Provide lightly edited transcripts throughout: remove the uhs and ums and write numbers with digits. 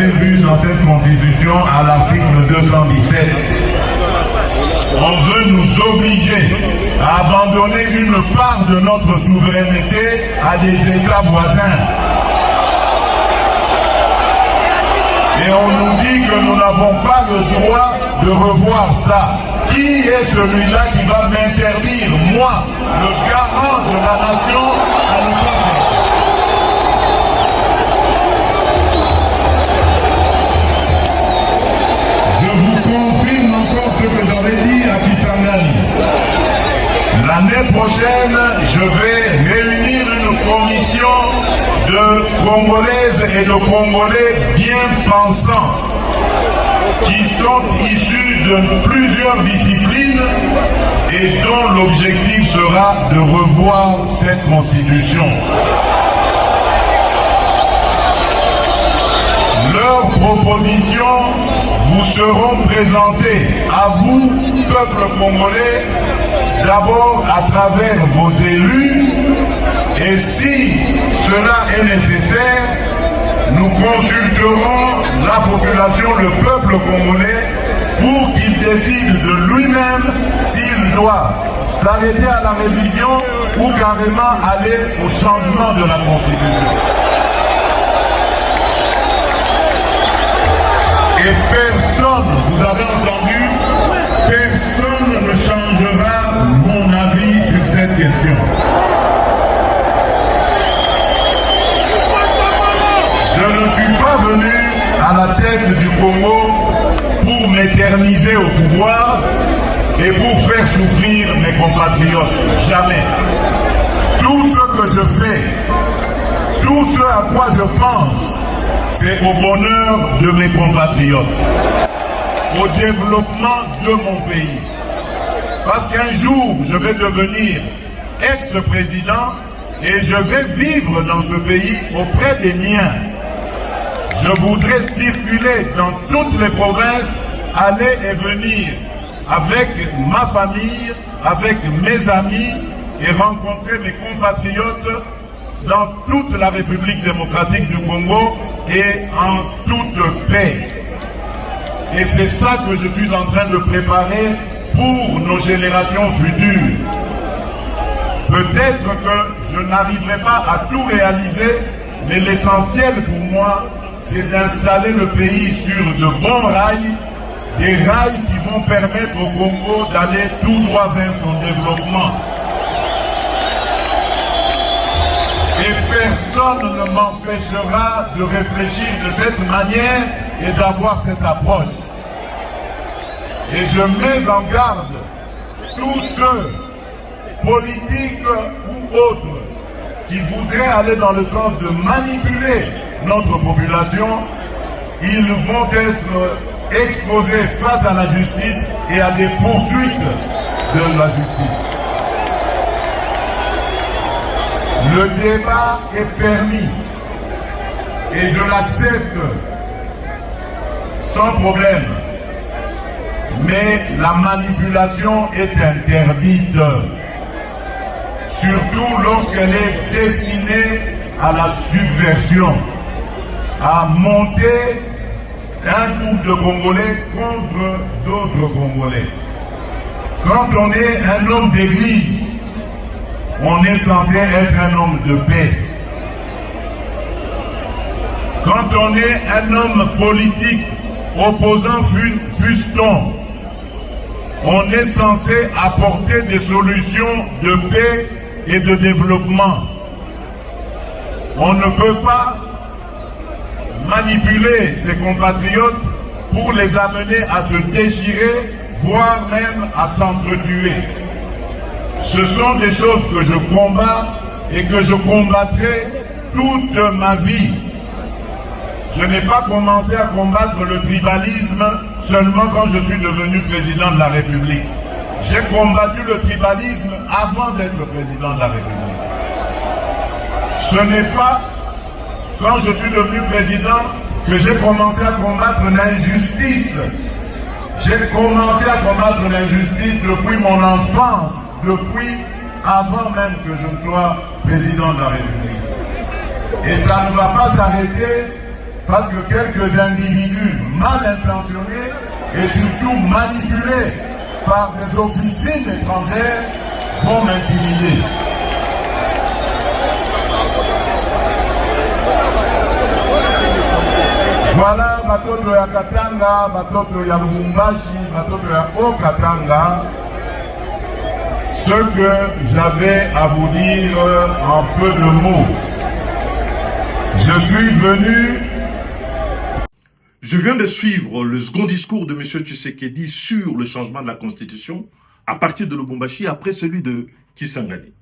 avez vu dans cette constitution à l'article 217, on veut nous obliger à abandonner une part de notre souveraineté à des États voisins. Et on nous dit que nous n'avons pas le droit de revoir ça. Qui est celui-là qui va m'interdire, moi, le garant de la nation, à ne pas faire? Je vous confirme encore ce que j'avais dit à Kisangani. L'année prochaine, je vais réunir une commission de Congolaises et de Congolais bien pensants qui sont issus de plusieurs disciplines et dont l'objectif sera de revoir cette constitution. Leurs propositions vous seront présentées à vous, peuple congolais, d'abord à travers vos élus, et si cela est nécessaire, nous consulterons la population, le peuple congolais, pour qu'il décide de lui-même s'il doit s'arrêter à la révision ou carrément aller au changement de la Constitution. Et personne, vous avez entendu, personne ne changera mon avis sur cette question. Je ne suis pas venu à la tête du Congo pour m'éterniser au pouvoir et pour faire souffrir mes compatriotes. Jamais. Tout ce que je fais, tout ce à quoi je pense, c'est au bonheur de mes compatriotes, au développement de mon pays. Parce qu'un jour, je vais devenir ex-président et je vais vivre dans ce pays auprès des miens. Je voudrais circuler dans toutes les provinces, aller et venir avec ma famille, avec mes amis et rencontrer mes compatriotes dans toute la République démocratique du Congo et en toute paix. Et c'est ça que je suis en train de préparer pour nos générations futures. Peut-être que je n'arriverai pas à tout réaliser, mais l'essentiel pour moi, c'est d'installer le pays sur de bons rails, des rails qui vont permettre au Congo d'aller tout droit vers son développement. Et personne ne m'empêchera de réfléchir de cette manière et d'avoir cette approche. Et je mets en garde tous ceux, politiques ou autres, qui voudraient aller dans le sens de manipuler notre population. Ils vont être exposés face à la justice et à des poursuites de la justice. Le débat est permis et je l'accepte sans problème. Mais la manipulation est interdite, surtout lorsqu'elle est destinée à la subversion, à monter un groupe de Congolais contre d'autres Congolais. Quand on est un homme d'église, on est censé être un homme de paix. Quand on est un homme politique, opposant fût-on, on est censé apporter des solutions de paix et de développement. On ne peut pas manipuler ses compatriotes pour les amener à se déchirer, voire même à s'entretuer. Ce sont des choses que je combats et que je combattrai toute ma vie. Je n'ai pas commencé à combattre le tribalisme seulement quand je suis devenu président de la République. J'ai combattu le tribalisme avant d'être président de la République. Ce n'est pas quand je suis devenu président que j'ai commencé à combattre l'injustice. J'ai commencé à combattre l'injustice depuis mon enfance, depuis avant même que je ne sois président de la République. Et ça ne va pas s'arrêter parce que quelques individus mal intentionnés et surtout manipulés par des officines étrangères vont m'intimider. Voilà batoto ya Katanga, batoto ya Lubumbashi, batoto ya Haut-Katanga, ce que j'avais à vous dire en peu de mots. Je suis venu. Je viens de suivre le second discours de M. Tshisekedi sur le changement de la Constitution à partir de Lubumbashi après celui de Kisangani.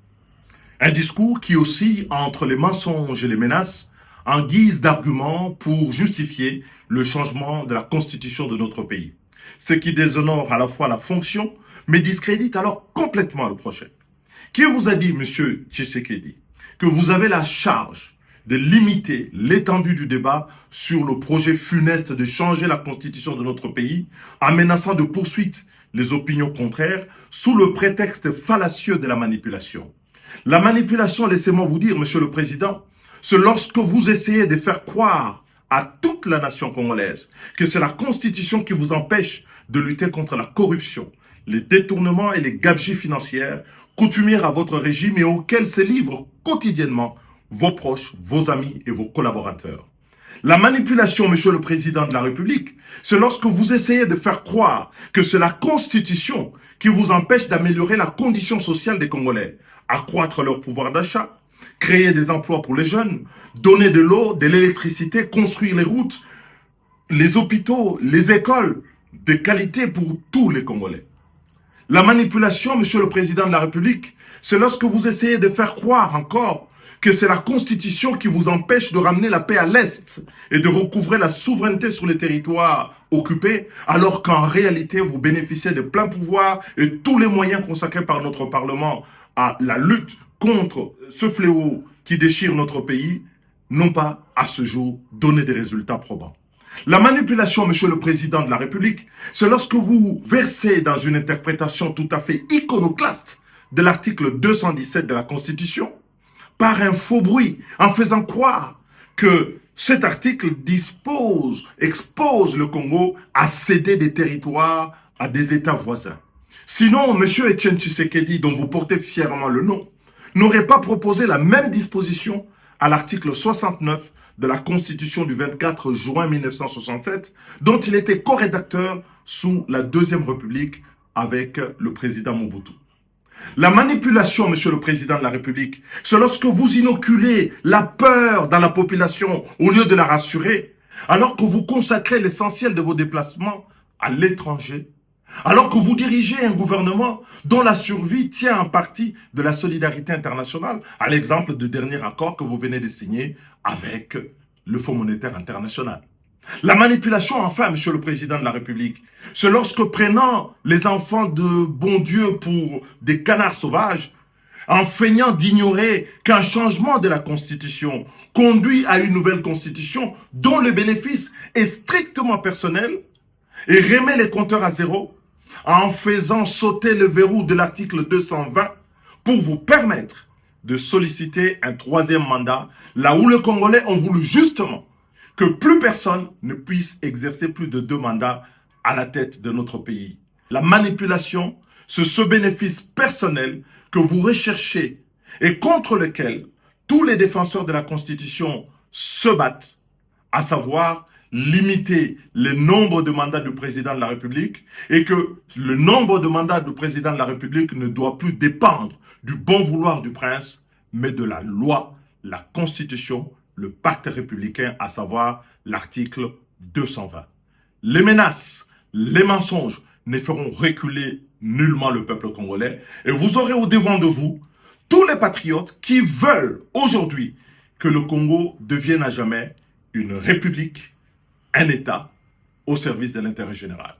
Un discours qui oscille entre les mensonges et les menaces en guise d'argument pour justifier le changement de la constitution de notre pays. Ce qui déshonore à la fois la fonction, mais discrédite alors complètement le projet. Qui vous a dit, M. Tshisekedi, que vous avez la charge de limiter l'étendue du débat sur le projet funeste de changer la constitution de notre pays en menaçant de poursuite les opinions contraires sous le prétexte fallacieux de la manipulation? La manipulation, laissez-moi vous dire, Monsieur le Président, c'est lorsque vous essayez de faire croire à toute la nation congolaise que c'est la Constitution qui vous empêche de lutter contre la corruption, les détournements et les gabegies financières coutumières à votre régime et auxquels se livrent quotidiennement vos proches, vos amis et vos collaborateurs. La manipulation, Monsieur le Président de la République, c'est lorsque vous essayez de faire croire que c'est la Constitution qui vous empêche d'améliorer la condition sociale des Congolais, accroître leur pouvoir d'achat, créer des emplois pour les jeunes, donner de l'eau, de l'électricité, construire les routes, les hôpitaux, les écoles de qualité pour tous les Congolais. La manipulation, Monsieur le Président de la République, c'est lorsque vous essayez de faire croire encore que c'est la Constitution qui vous empêche de ramener la paix à l'Est et de recouvrer la souveraineté sur les territoires occupés, alors qu'en réalité, vous bénéficiez de plein pouvoir et tous les moyens consacrés par notre Parlement à la lutte contre ce fléau qui déchire notre pays, n'ont pas, à ce jour, donné des résultats probants. La manipulation, Monsieur le Président de la République, c'est lorsque vous versez dans une interprétation tout à fait iconoclaste de l'article 217 de la Constitution, par un faux bruit, en faisant croire que cet article expose le Congo à céder des territoires à des États voisins. Sinon, M. Etienne Tshisekedi, dont vous portez fièrement le nom, n'aurait pas proposé la même disposition à l'article 69 de la Constitution du 24 juin 1967, dont il était co-rédacteur sous la Deuxième République avec le président Mobutu. La manipulation, Monsieur le Président de la République, c'est lorsque vous inoculez la peur dans la population au lieu de la rassurer, alors que vous consacrez l'essentiel de vos déplacements à l'étranger, alors que vous dirigez un gouvernement dont la survie tient en partie de la solidarité internationale, à l'exemple du dernier accord que vous venez de signer avec le Fonds monétaire international. La manipulation, enfin, Monsieur le Président de la République, c'est lorsque prenant les enfants de bon Dieu pour des canards sauvages, en feignant d'ignorer qu'un changement de la Constitution conduit à une nouvelle Constitution dont le bénéfice est strictement personnel, et remet les compteurs à zéro, en faisant sauter le verrou de l'article 220 pour vous permettre de solliciter un troisième mandat, là où les Congolais ont voulu justement que plus personne ne puisse exercer plus de 2 mandats à la tête de notre pays. La manipulation, c'est ce bénéfice personnel que vous recherchez et contre lequel tous les défenseurs de la Constitution se battent, à savoir limiter le nombre de mandats du président de la République et que le nombre de mandats du président de la République ne doit plus dépendre du bon vouloir du prince, mais de la loi, la Constitution, le pacte républicain, à savoir l'article 220. Les menaces, les mensonges ne feront reculer nullement le peuple congolais et vous aurez au devant de vous tous les patriotes qui veulent aujourd'hui que le Congo devienne à jamais une république, un État au service de l'intérêt général.